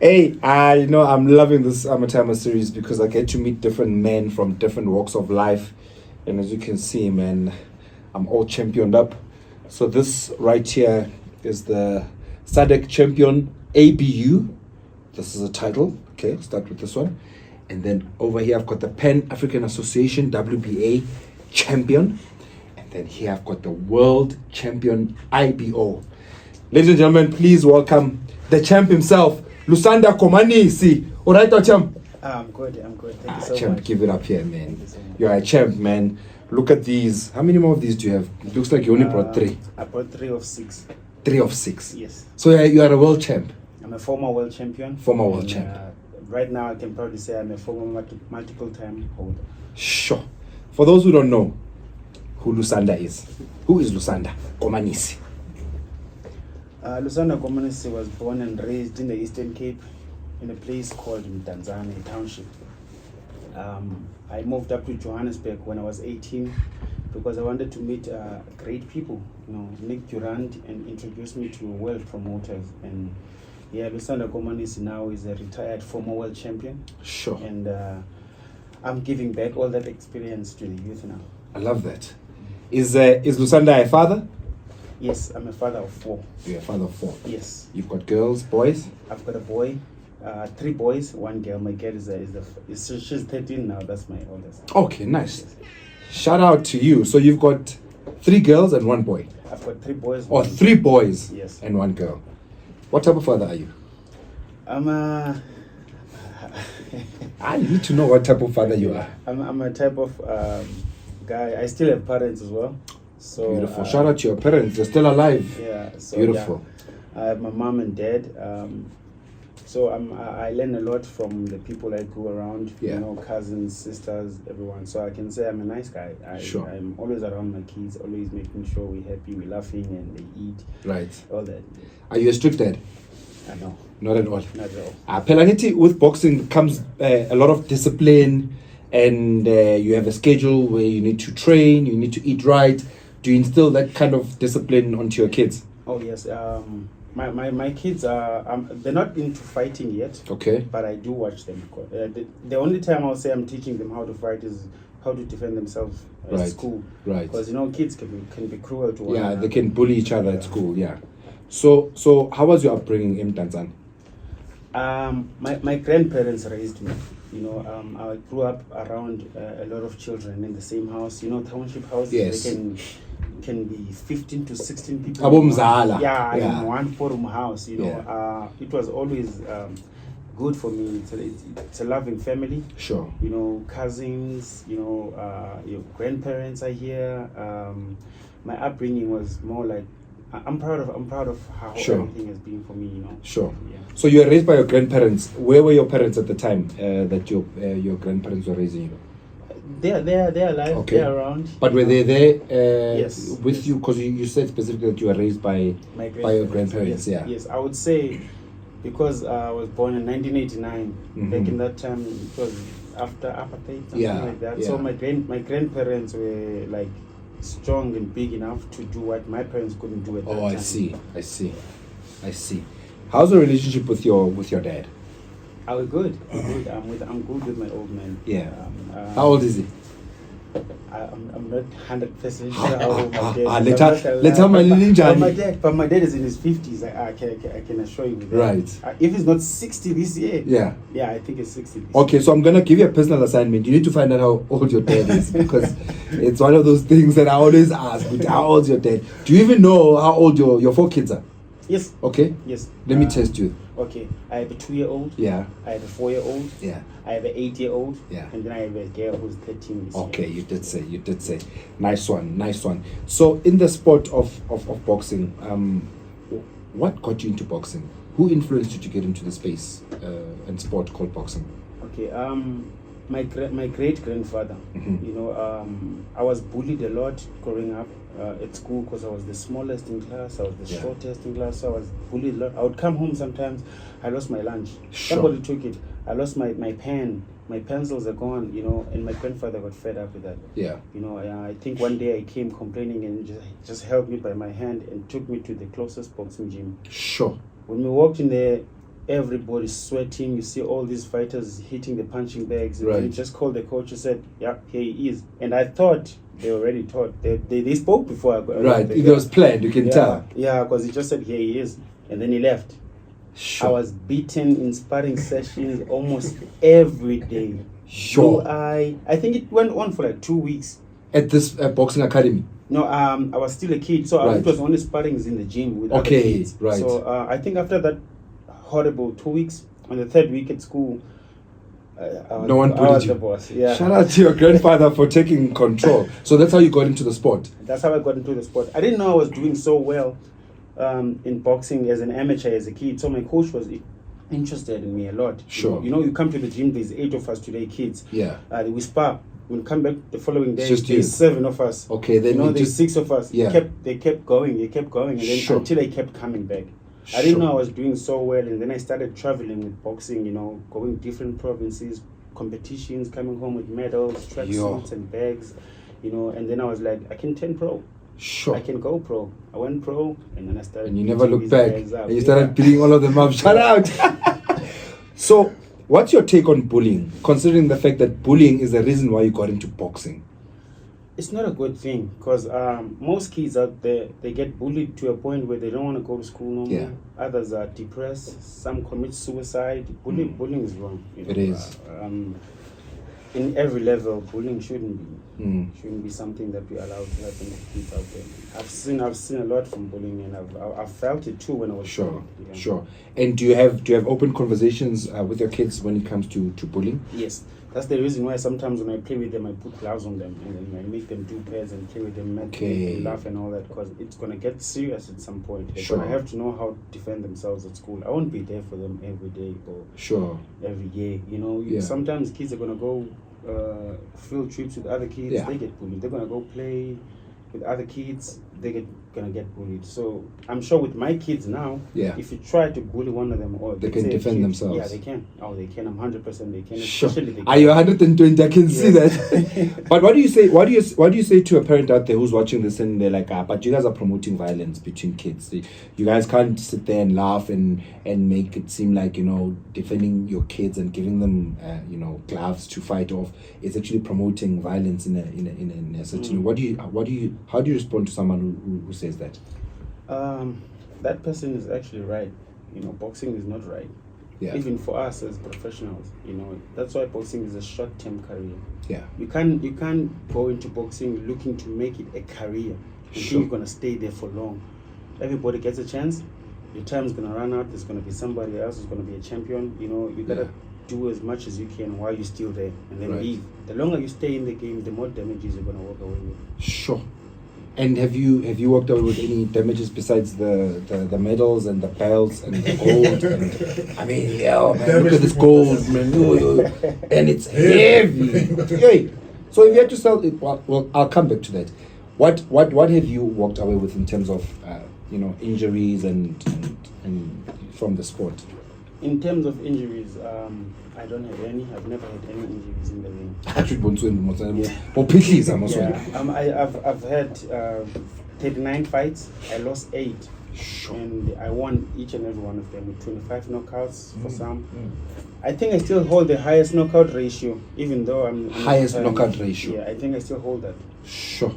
Hey, I'm loving this AMATYMA series because I get to meet different men from different walks of life. And as you can see, man, I'm all championed up. So this right here is the SADC champion ABU. This is a title. Okay, start with this one. And then over here, I've got the Pan African Association WBA champion. And then here I've got the world champion IBO. Ladies and gentlemen, please welcome the champ himself, LUSANDA KOMANISI. All right, champ? I'm good. Thank you so champ, much. give it up here, man. So You're a champ, man. Look at these. How many more of these do you have? It looks like you only brought 3. I brought 3 of 6. 3 of 6? Yes. So you are a world champ? I'm a former world champion. Former world champ. Right now, I can proudly say I'm a former multiple time holder. Sure. For those who don't know who LUSANDA is, who is LUSANDA KOMANISI? LUSANDA KOMANISI was born and raised in the Eastern Cape in a place called Mdantsane, a township. I moved up to Johannesburg when I was 18 because I wanted to meet great people, Nick Durant, and introduce me to world promoters. And yeah, LUSANDA KOMANISI now is a retired former world champion. Sure. And I'm giving back all that experience to the youth now. I love that. Is LUSANDA a father? Yes, I'm a father of 4. You're a father of 4. Yes. You've got girls, boys? I've got a boy, 3 boys, 1 girl. My girl she's 13 now. That's my oldest. Okay, nice. Shout out to you. So you've got 3 girls and 1 boy? I've got 3 boys. Or 3 boys yes. and 1 girl. What type of father are you? I need to know what type of father you are. I'm a type of guy. I still have parents as well. So beautiful. Shout out to your parents. They're still alive. Yeah. So, beautiful. Yeah, I have my mom and dad. So I learn a lot from the people I grew around. Yeah. Cousins, sisters, everyone. So I can say I'm a nice guy. Sure. I'm always around my kids, always making sure we're happy, we're laughing, and they eat. Right. All that. Are you a strict dad? No. Not at all. Not at all. Pelaniti, with boxing comes a lot of discipline, and you have a schedule where you need to train, you need to eat right. Do you instill that kind of discipline onto your kids? Oh yes. My kids are they're not into fighting yet. Okay. But I do watch them. The only time I'll say I'm teaching them how to fight is how to defend themselves at school. Right. Because kids can be cruel to one another. Yeah, they can bully each other at school. Yeah. So how was your upbringing in Tanzania? My grandparents raised me. I grew up around a lot of children in the same house. Township houses. Yes. They can be 15 to 16 people. Yeah. In one 4-room house. It was always good for me. It's a loving family. Sure. Cousins. Your grandparents are here. My upbringing was more like. I'm proud of how everything has been for me. Sure. Yeah. So you were raised by your grandparents. Where were your parents at the time that your grandparents were raising you? They're alive. Okay. They're around. But were they there yes. with you? Because you said specifically that you were raised by your grandparents. Yes. Yeah. Yes, I would say because I was born in 1989. Mm-hmm. Back in that time, it was after apartheid, something like that. Yeah. So my grandparents were like strong and big enough to do what my parents couldn't do at that time. I see. How's the relationship with your dad? We're good. I'm good with my old man. Yeah. How old is he? I'm not 100% sure how old my dad is. Let's have my little journey. But my dad is in his 50s. I can assure you that. Right. If he's not 60 this year. Yeah. Yeah, I think it's 60 this year. So I'm gonna give you a personal assignment. You need to find out how old your dad is because it's one of those things that I always ask. How old's your dad? Do you even know how old your 4 kids are? Yes. Okay. Yes. Let me test you. Okay. I have a 2-year-old. Yeah. I have a 4-year-old. Yeah. I have an 8-year-old. Yeah. And then I have a girl who's 13 this year. Okay, you did say. Nice one. So in the sport of boxing, what got you into boxing? Who influenced you to get into the space and sport called boxing? Okay. My great grandfather. Mm-hmm. I was bullied a lot growing up at school because I was the smallest in class. I was the shortest in class. So I was bullied a lot. I would come home sometimes. I lost my lunch. Sure. Somebody took it. I lost my pen. My pencils are gone. And my grandfather got fed up with that. Yeah. I think one day I came complaining and just held me by my hand and took me to the closest boxing gym. Sure. When we walked in there, everybody's sweating. You see all these fighters hitting the punching bags. And Right. he just called the coach and said, yeah, here he is. And I thought they already thought. They spoke before I got Right. It was planned, you can tell. Yeah, because he just said, here he is. And then he left. Sure. I was beaten in sparring sessions almost every day. Sure. I think it went on for like 2 weeks. At this boxing academy. No, I was still a kid, so Right. it was only sparrings in the gym with other Okay, kids. right. So I think after that horrible 2 weeks, on the third week at school, No one I bullied was you. the boss. Yeah, Shout out to your grandfather for taking control. So that's how you got into the sport. that's how I got into the sport. I didn't know I was doing so well in boxing as an amateur as a kid. So my coach was interested in me a lot. Sure. You know, you come to the gym. There's 8 of us today, kids. Yeah. We spar. We'll come back the following day. Just you. There's 7 of us. Okay, then you know, you there's just 6 of us. Yeah. They kept going, and then Sure. until I kept coming back. I didn't Sure. know I was doing so well, and then I started traveling with boxing. You know, going different provinces, competitions, coming home with medals, tracksuits, and bags. You know, and then I was like, I can turn pro. Sure. I can go pro. I went pro, and then I started. And you never beating looked these back. guys up. And you started beating all of them up. Shout out. So, what's your take on bullying, considering the fact that bullying is the reason why you got into boxing? It's not a good thing because most kids out there, they get bullied to a point where they don't want to go to school no more. Yeah. Others are depressed. Some commit suicide. Bullying is wrong. You know? It is. In every level, bullying shouldn't Mm. be something that we allow to happen to kids out there. I've seen a lot from bullying, and I've felt it too when I was Sure, young. Yeah. sure. And do you have open conversations with your kids when it comes to bullying? Yes, that's the reason why sometimes when I play with them, I put gloves on them and then I make them do pairs and play with them, make Okay. them laugh and all that, because it's gonna get serious at some point. They're Sure. gonna have to know how to defend themselves at school. I won't be there for them every day or Sure. every year. You know, Yeah. sometimes kids are gonna go field trips with other kids. Yeah. They get bullied. They're gonna go play with other kids. Gonna get bullied. So I'm sure with my kids now, Yeah. if you try to bully one of them, or They let's can say a defend kid, themselves. Yeah, they can. Oh, they can. I'm 100%. They can. Sure. Especially the Are you 120? I can see Yes. that. But what do you say? What do you say to a parent out there who's watching this and they're like, but you guys are promoting violence between kids. You guys can't sit there and laugh and make it seem like, you know, defending your kids and giving them gloves to fight off is actually promoting violence in a certain. How do you respond to someone who says that? That person is actually right. You know, boxing is not right. Yeah. Even for us as professionals, you know, that's why boxing is a short-term career. Yeah. You can't go into boxing looking to make it a career. You Sure. think you're gonna stay there for long. Everybody gets a chance. Your time's gonna run out. There's gonna be somebody else who's gonna be a champion. You know, you gotta do as much as you can while you're still there, and then Right. leave. The longer you stay in the game, the more damages you're gonna walk away with. Sure. And have you walked away with any damages besides the medals and the belts and the gold? And, I mean, yeah, man, look at this gold, man. Yo. And it's heavy. Hey. So if you had to sell it, well, I'll come back to that. What have you walked away with in terms of injuries and from the sport? In terms of injuries, I don't have any. I've never had any injuries in the ring. I've had 39 fights. I lost 8. Sure. And I won each and every one of them with 25 knockouts for some. I think I still hold the highest knockout ratio, even though I'm highest knockout ratio. Yeah, I think I still hold that. Sure.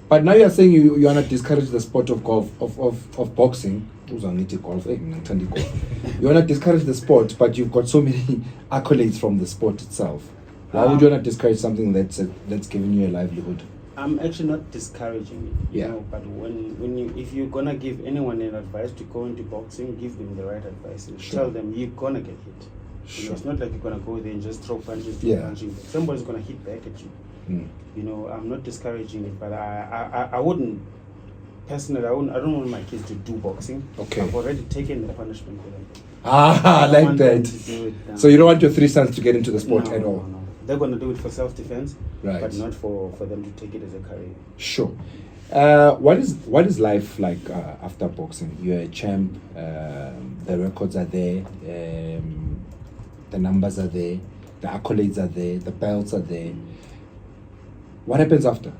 But now you're saying you want to discourage the sport of golf of boxing. You want to discourage the sport, but you've got so many accolades from the sport itself. Why would you want to discourage something that's giving you a livelihood? I'm actually not discouraging it, Yeah. know, but if you're gonna give anyone an advice to go into boxing, give them the right advice and Sure. tell them you're gonna get hit. You Sure. know, it's not like you're gonna go there and just throw punches, punching. Somebody's gonna hit back at you. You know, I'm not discouraging it, but I wouldn't personally. I don't want my kids to do boxing. Okay. I've already taken the punishment for them. I like want them that. to do it, So you don't want your 3 sons to get into the sport at all? No. They're gonna do it for self-defense, Right. but not for them to take it as a career. Sure. What is life like after boxing? You're a champ. The records are there. The numbers are there. The accolades are there. The belts are there. What happens after?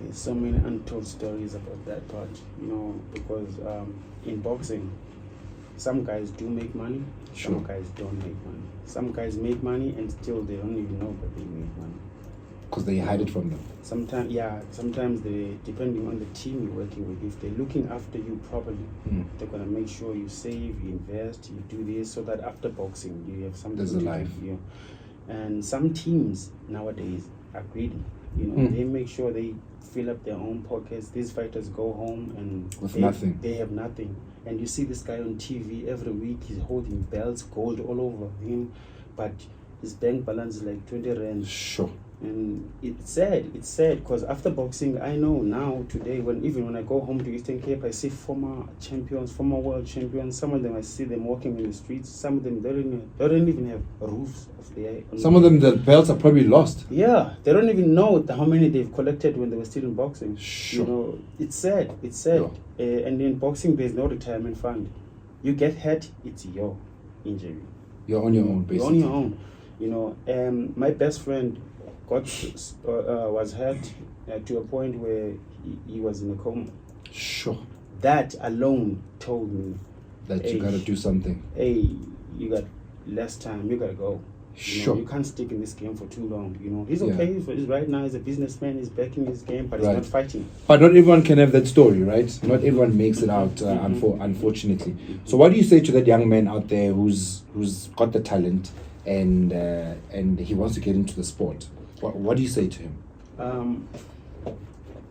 There's so many untold stories about that part, you know, because in boxing, some guys do make money, Sure. some guys don't make money. Some guys make money and still they don't even know that they make money. Because they hide it from them. Sometimes they, depending on the team you're working with, if they're looking after you properly, they're gonna make sure you save, you invest, you do this, so that after boxing you have something There's a to life. do. You know. And some teams nowadays are greedy. You know, they make sure they fill up their own pockets. These fighters go home and With nothing. They have nothing. And you see this guy on TV every week. He's holding belts, gold all over him, but his bank balance is like 20 rand. Sure. And it's sad because after boxing, I know now today, even when I go home to Eastern Cape, I see former champions, former world champions. Some of them I see them walking in the streets. Some of them they don't even have roofs of their. Some of them, the belts are probably lost. Yeah, they don't even know how many they've collected when they were still in boxing. Sure. You know, it's sad. And in boxing, there's no retirement fund. You get hurt, it's your injury. You're on your own, basically. You're on your own. You know, my best friend was hurt to a point where he was in a coma. Sure. That alone told me That you gotta do something. Hey, you got less time, you gotta go. Sure. You can't stick in this game for too long. You know, he's okay. He's right now, he's a businessman, he's backing his game, but he's not fighting. But not everyone can have that story, right? Not everyone makes it out, unfortunately. So what do you say to that young man out there who's got the talent and he wants to get into the sport? What do you say to him?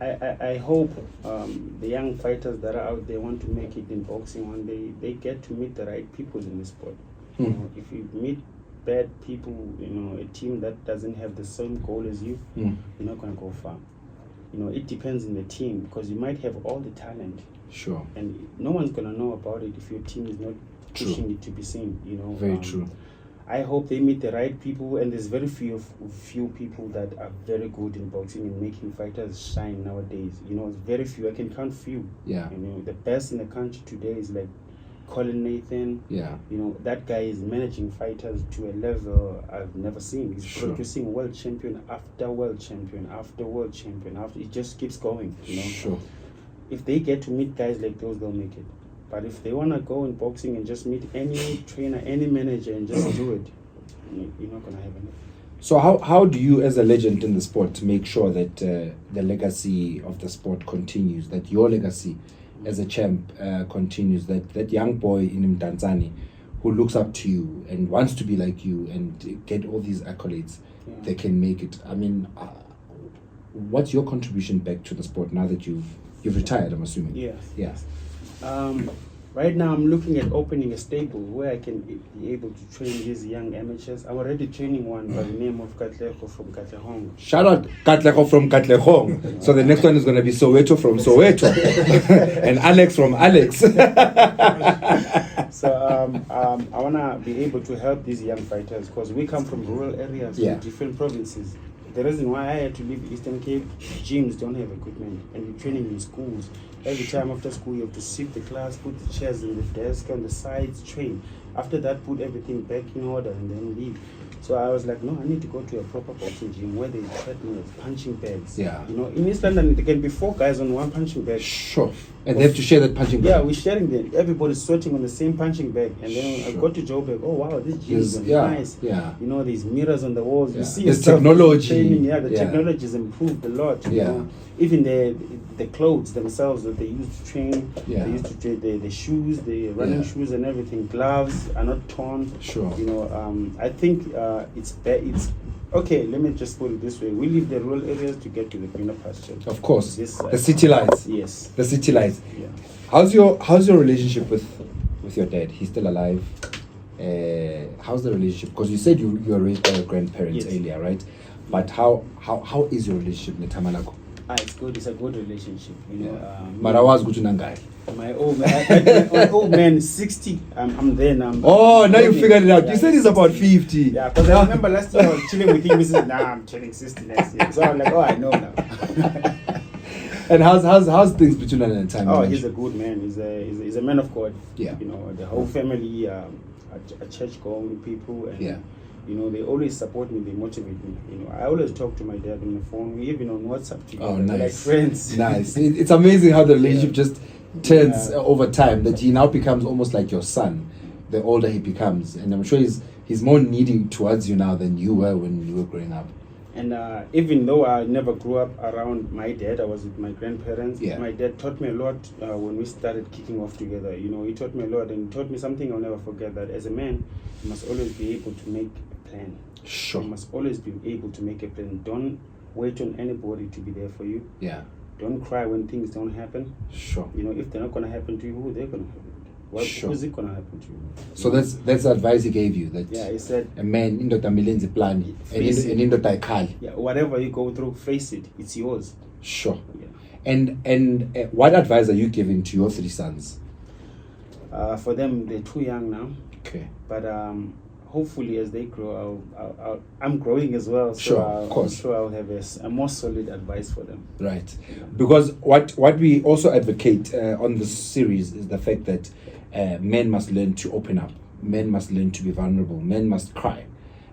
I hope the young fighters that are out there want to make it in boxing one day. They get to meet the right people in the sport. You know, if you meet bad people, you know, a team that doesn't have the same goal as you, you're not going to go far. You know, it depends on the team because you might have all the talent. Sure. And no one's going to know about it if your team is not pushing it to be seen. You know, very true. I hope they meet the right people, and there's very few people that are very good in boxing and making fighters shine nowadays. You know, it's very few. I can count few. Yeah. You know, the best in the country today is like Colin Nathan. Yeah. You know, that guy is managing fighters to a level I've never seen. He's producing world champion after world champion after world champion. It just keeps going. You know. Sure. If they get to meet guys like those, they'll make it. But if they want to go in boxing and just meet any trainer, any manager and just do it, you're not going to have anything. So how do you, as a legend in the sport, make sure that the legacy of the sport continues, that your legacy as a champ continues, that young boy in Mdantsane who looks up to you and wants to be like you and get all these accolades, they can make it? I mean, what's your contribution back to the sport now that you've retired, I'm assuming? Yes. Right now I'm looking at opening a stable where I can be able to train these young amateurs. I'm already training one by the name of Katlego from Katlehong. Shout out Katlego from Katlehong. So the next one is going to be Soweto from Soweto. And Alex from Alex. So I want to be able to help these young fighters because we come from rural areas, from different provinces. The reason why I had to leave Eastern Cape, gyms don't have equipment, and you're training in schools. Every time after school, you have to sit the class, put the chairs in the desk on the sides, train. After that, put everything back in order and then leave. So I was like, no, I need to go to a proper boxing gym where they treadmills, punching bags. Yeah. You know, in East London, there can be 4 guys on one punching bag. Sure. And they have to share that punching bag. Yeah, we're sharing them. Everybody's sweating on the same punching bag. And then I got to Joburg. Oh, wow, this gym is nice. Yeah. You know, there's mirrors on the walls. You see there's technology. Training. Yeah, the technology has improved a lot. You know? Even the clothes themselves that they use to train, they used to train the shoes, the running shoes and everything. Gloves are not torn. Sure. You know, I think it's okay. Let me just put it this way: we leave the rural areas to get to the greener pasture. Of course, the city lights. Yes, the city lights. Yeah. How's your relationship with your dad? He's still alive. How's the relationship? Because you said you were raised by your grandparents earlier, right? But how is your relationship with Tamalako? It's good. It's a good relationship. You know. But I was good to Nangai. My old man, my old man is 60. I'm there now. Oh, now you figured it out. You said he's about 50. Yeah, because I remember last year I was chilling with him. He said, "Nah, I'm turning 60 next year." So I'm like, "Oh, I know now." And how's things between you and time? Oh, he's a good man. He's a man of God. Yeah. You know, the whole family are church-going people, and you know, they always support me. They motivate me. You know, I always talk to my dad on the phone. We even on WhatsApp together. Oh, nice. We're like friends. Nice. It's amazing how the relationship just turns over time, that he now becomes almost like your son the older he becomes, and I'm sure he's more needy towards you now than you were when you were growing up. And even though I never grew up around my dad, I was with my grandparents. Yeah. My dad taught me a lot when we started kicking off together. You know, he taught me a lot, and he taught me something I'll never forget, that as a man, you must always be able to make a plan. Sure. You must always be able to make a plan. Don't wait on anybody to be there for you. Yeah. Don't cry when things don't happen. Sure. You know, if they're not going to happen to you, who they're going to happen to? Sure. Who's it going to happen to you? So that's the advice he gave you, that he said, a man indoda milenzi plan and indoda ikhali. Yeah, whatever you go through, face it. It's yours. Sure. Yeah. And what advice are you giving to your 3 sons? For them, they're too young now. Okay. But hopefully, as they grow, I'm growing as well. So Sure, of course. I'm sure I'll have a more solid advice for them. Right. Because what we also advocate on this series is the fact that men must learn to open up. Men must learn to be vulnerable. Men must cry.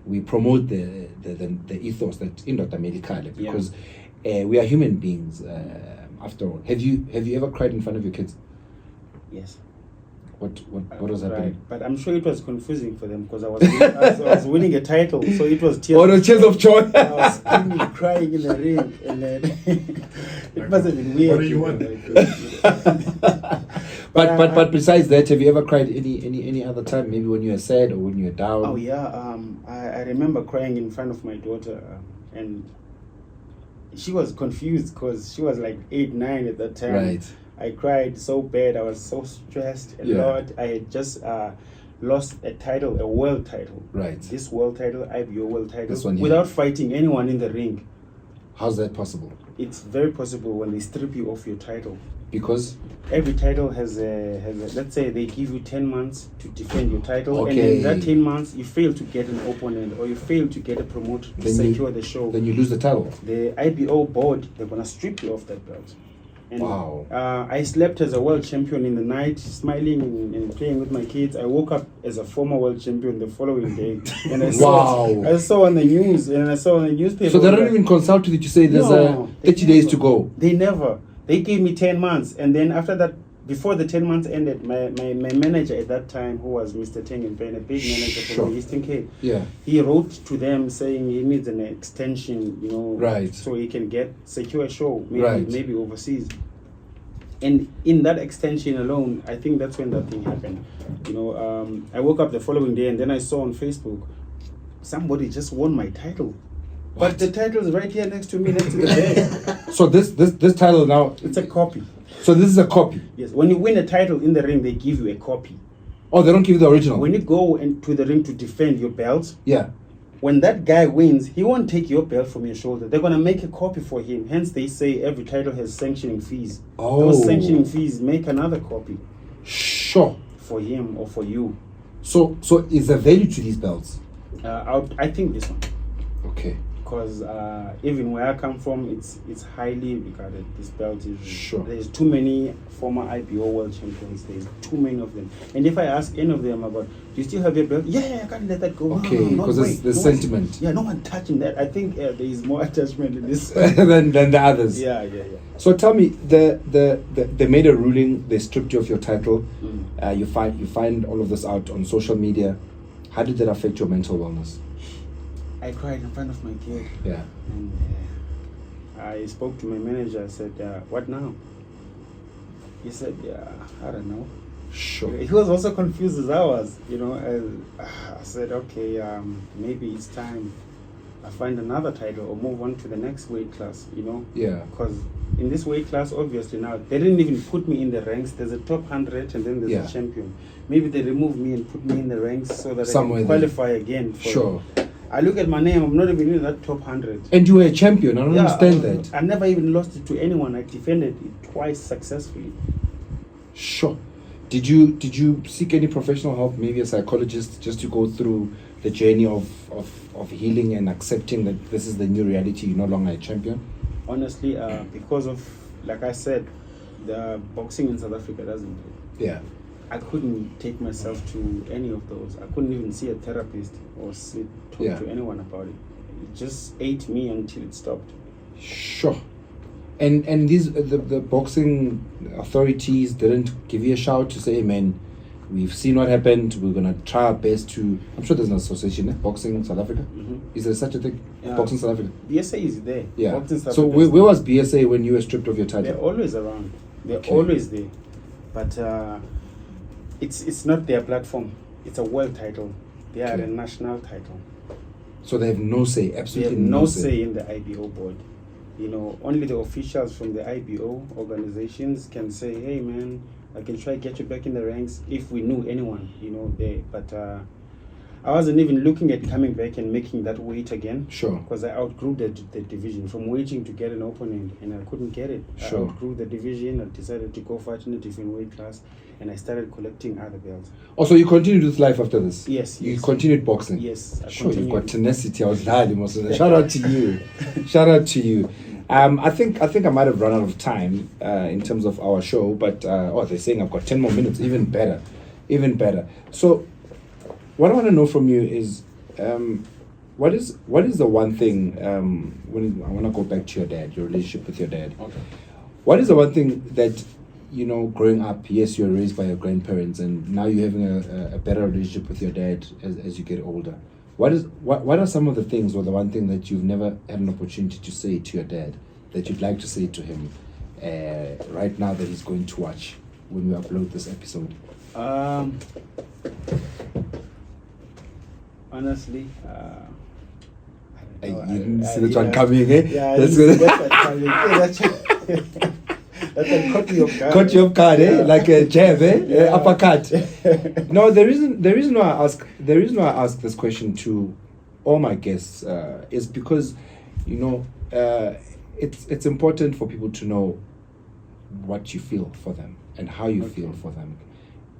We promote the ethos that indoda medicale, because we are human beings after all. Have you ever cried in front of your kids? Yes. What was happening? But I'm sure it was confusing for them, because I was winning a title, so it was tears. Oh, the tears of joy. I was screaming, crying in the ring, and then it must have been weird. What do you want? But besides that, have you ever cried any other time? Maybe when you were sad or when you were down? Oh yeah, I remember crying in front of my daughter, and she was confused because she was like 8, 9 at that time. Right. I cried so bad. I was so stressed a lot. I had just lost a title, a world title. Right. This world title, IBO world title, This one here. without fighting anyone in the ring. How's that possible? It's very possible when they strip you of your title. Because Every title has a let's say they give you 10 months to defend your title, and Okay. in that 10 months you fail to get an opponent or you fail to get a promoter to Then you- secure the show. then you lose the title. The IBO board, they're gonna strip you of that belt. And Wow. I slept as a world champion in the night, smiling and playing with my kids. I woke up as a former world champion the following day, and I saw on the news, and I saw on the newspaper. So they don't even consult with you to say there's No, 30 days to go. They never. They gave me 10 months, and then after that, before the 10 months ended, my manager at that time, who was Mr. Tengenpen, a big manager Sure. from the Eastern Cape, Yeah. he wrote to them saying he needs an extension, you know, Right. so he can secure a show, Right. maybe overseas. And in that extension alone, I think that's when that thing happened. You know, I woke up the following day, and then I saw on Facebook, somebody just won my title. What? But the title is right here next to me, next to the bed. So this title now, It's a copy. so this is a copy. Yes, when you win a title in the ring, they give you a copy. Oh, they don't give you the original. When you go into the ring to defend your belt, Yeah. when that guy wins, he won't take your belt from your shoulder. They're going to make a copy for him. Hence, they say every title has sanctioning fees. Oh. Those sanctioning fees make another copy Sure. for him or for you. So is there value to these belts? I think this one. Okay. Because even where I come from, it's highly regarded. This belt is Sure. There's too many former IBO world champions. There's too many of them. And if I ask any of them about, do you still have your belt? Yeah, I can't let that go. Okay, No, because wait, there's no sentiment. one, yeah, no one touching that. I think there is more attachment in this. than the others. Yeah. So tell me, they made a ruling. They stripped you of your title. You find all of this out on social media. How did that affect your mental wellness? I cried in front of my kid. Yeah. And I spoke to my manager. I said, what now? He said, I don't know. Sure. He was also confused as I was, you know. I said, okay, maybe it's time I find another title or move on to the next weight class, you know. Yeah. Because in this weight class, obviously now, they didn't even put me in the ranks. There's a top 100 and then there's a champion. Maybe they removed me and put me in the ranks so that Somewhere I can qualify again. Sure. I look at my name, I'm not even in that top 100. And you were a champion. I don't understand that. I never even lost it to anyone. I defended it twice successfully. Sure. Did you seek any professional help, maybe a psychologist, just to go through the journey of healing and accepting that this is the new reality, you're no longer a champion? Honestly, because of, like I said, the boxing in South Africa doesn't pay. Yeah. I couldn't take myself to any of those. I couldn't even see a therapist or talk to anyone about it. It just ate me until it stopped. Sure. And these the boxing authorities didn't give you a shout to say, hey, man, we've seen what happened. We're gonna try our best to. I'm sure there's an association, boxing South Africa. Is there such a thing? Boxing South Africa. BSA is there. Yeah. Boxing South So Africa where was BSA when you were stripped of your title? They're always around. They're Okay. always there, but it's not their platform. It's a world title. They are Okay. a national title. So they have no say. They Absolutely have no say in the IBO board. You know, only the officials from the IBO organizations can say, "Hey, man, I can try to get you back in the ranks." If we knew anyone, you know, they. But I wasn't even looking at coming back and making that weight again. Sure. Because I outgrew the division from waiting to get an opponent, and I couldn't get it. Sure. I outgrew the division. I decided to go fight in a different weight class, and I started collecting other belts. Also, you continued with life after this. Yes. You yes. continued boxing. Yes. I Sure, you've continued. got tenacity. I was lying, Shout out to you. Shout out to you. I think I might have run out of time in terms of our show, but they're saying I've got 10 more minutes. Even better, even better. So, what I want to know from you is, what is the one thing when I want to go back to your dad, your relationship with your dad. Okay. What is the one thing that, you know, growing up, yes, you're raised by your grandparents, and now you're having a better relationship with your dad as you get older. What are some of the things, or the one thing that you've never had an opportunity to say to your dad that you'd like to say to him right now that he's going to watch when we upload this episode? Honestly, You didn't see that one coming, eh? Yeah, That's that's good. that caught me off guard. Caught you off guard, eh? Like a jab, eh? Yeah. Uppercut. No, the reason why I ask this question to all my guests is because, you know, it's important for people to know what you feel for them and how you feel for them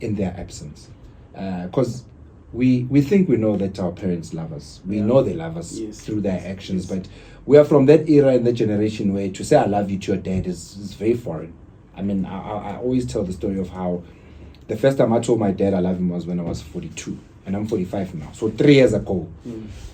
in their absence, because we think we know that our parents love us. We know they love us through their actions, but we are from that era and that generation where to say I love you to your dad is very foreign. I mean, I always tell the story of how the first time I told my dad I love him was when I was 42, and I'm 45 now. So 3 years ago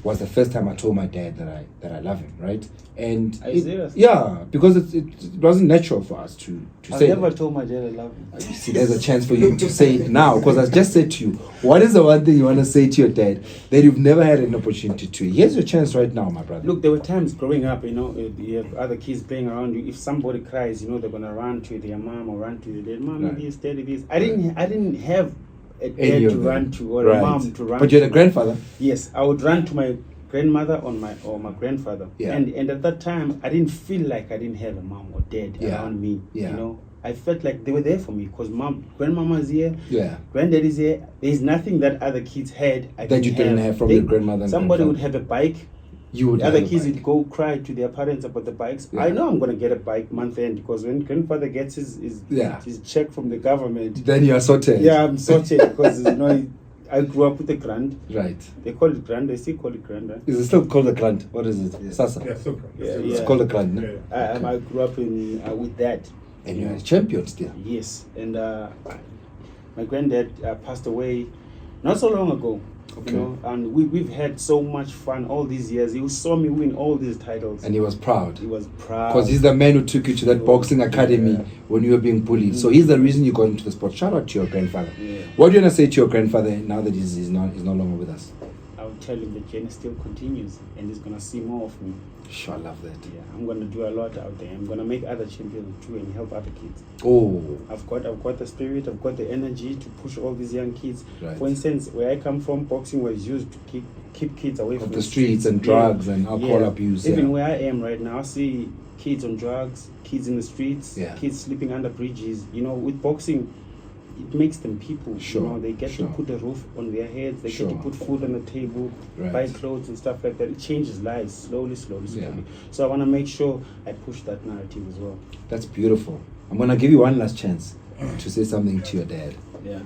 was the first time I told my dad that I love him, right? And Are you serious? Yeah, because it wasn't natural for us to I've say never that. told my dad I love him. You see, there's a chance for you to say it now, because I just said to you, what is the one thing you want to say to your dad that you've never had an opportunity to? Here's your chance right now, my brother. Look, there were times growing up, you know, you have other kids playing around you. If somebody cries, you know, they're gonna run to their mom or run to their dad. Mom, Right. this, daddy, this. I didn't have a Any dad of to them. run to or Right. a mom to run. But you're to. the grandfather. Yes, I would run to my grandmother or my grandfather. Yeah. And at that time, I didn't feel like I didn't have a mom or dad Yeah. around me. Yeah. You know, I felt like they were there for me because grandmama's here, Yeah. granddad is here. There's nothing that other kids had That you didn't have from your grandmother and Somebody would grandfather. have a bike. You would The other have a kids bike. would go cry to their parents about the bikes. Yeah. I know I'm gonna get a bike month end because when grandfather gets his check from the government, Then you are sorted. yeah, I'm sorted because you know I grew up with a grant. Right. They call it grant. They still call it grant. Right? Is it still called a grant? What is it? Sasa. Yeah, so Yeah, It's yeah. called a grant. No? Yeah. I grew up in with that. And you're a champion still. Yes, and my granddad passed away not so long ago. Okay. You know, and we've had so much fun all these years. He saw me win all these titles. And he was proud. He was proud. Because he's the man who took you to that boxing academy Yeah. when you were being bullied. So he's the reason you got into the sport. Shout out to your grandfather. Yeah. What do you want to say to your grandfather now that he's no longer with us? I will tell him the journey still continues and he's gonna see more of me. Sure, I love that. Yeah, I'm gonna do a lot out there. I'm gonna make other champions too and help other kids. Oh, I've got the spirit, I've got the energy to push all these young kids. Right. For instance, where I come from, boxing was used to keep kids away from of the streets and drugs and alcohol abuse. Even Yeah. where I am right now, I see kids on drugs, kids in the streets, Yeah. kids sleeping under bridges. You know, with boxing, it makes them people. Sure, You know, they get sure. to put a roof on their heads, they Sure. get to put food on the table, Right. buy clothes and stuff like that. It changes lives slowly. Yeah. So I want to make sure I push that narrative as well. That's beautiful. I'm going to give you one last chance to say something to your dad. Yeah.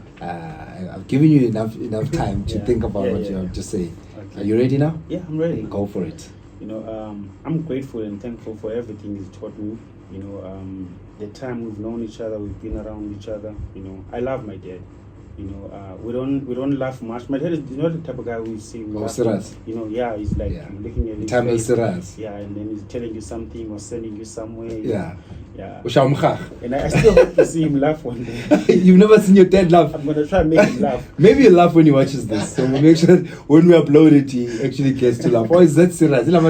I've given you enough time to Yeah. think about Yeah, what yeah, you yeah. have to say. Okay. Are you ready now? Yeah, I'm ready. Go for it. You know, I'm grateful and thankful for everything he's taught me. You know, the time we've known each other, we've been around each other. You know, I love my dad. You know, we don't laugh much. My dad is not the type of guy who see me laughing. Serious. You know, yeah, he's like looking at his Time is face. serious. Yeah, and then he's telling you something or sending you somewhere. Yeah. Yeah. Ushamkhakha. And I still hope to see him laugh one day. You've never seen your dad laugh. I'm gonna try and make him laugh. Maybe he'll laugh when he watches this. So we'll make sure that when we upload it, he actually gets to laugh. Oh, is that serious? Yeah,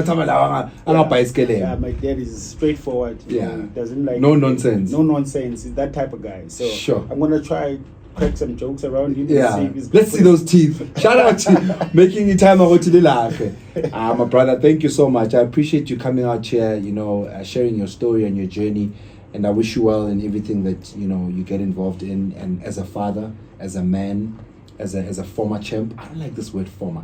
my dad is straightforward. You know, doesn't like no nonsense. No nonsense. He's that type of guy. So sure. I'm gonna try crack some jokes around him. Yeah. And see if Let's see those teeth. Shout out to making the time out to the laugh. My brother, thank you so much. I appreciate you coming out here, you know, sharing your story and your journey. And I wish you well in everything that, you know, you get involved in. And as a father, as a man, as a former champ. I don't like this word former.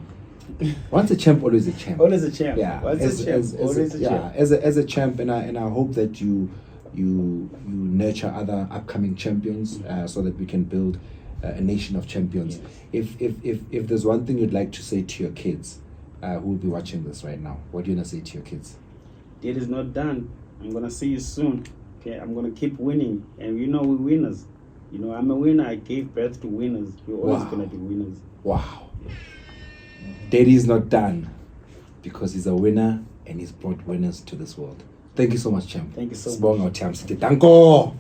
Once a champ, always a champ. Always a champ. Yeah. Once a champ, always a champ. As a champ, and I hope that you nurture other upcoming champions so that we can build a nation of champions. Yes. If there's one thing you'd like to say to your kids who will be watching this right now, what are you gonna say to your kids? It is not done. I'm gonna see you soon. Okay, I'm gonna keep winning, and you know we're winners. You know, I'm a winner. I gave birth to winners. We're always gonna be winners. Wow. Daddy's not done because he's a winner and he's brought winners to this world. Thank you so much, champ. Thank you so much. Sibonga uThami sithi danko.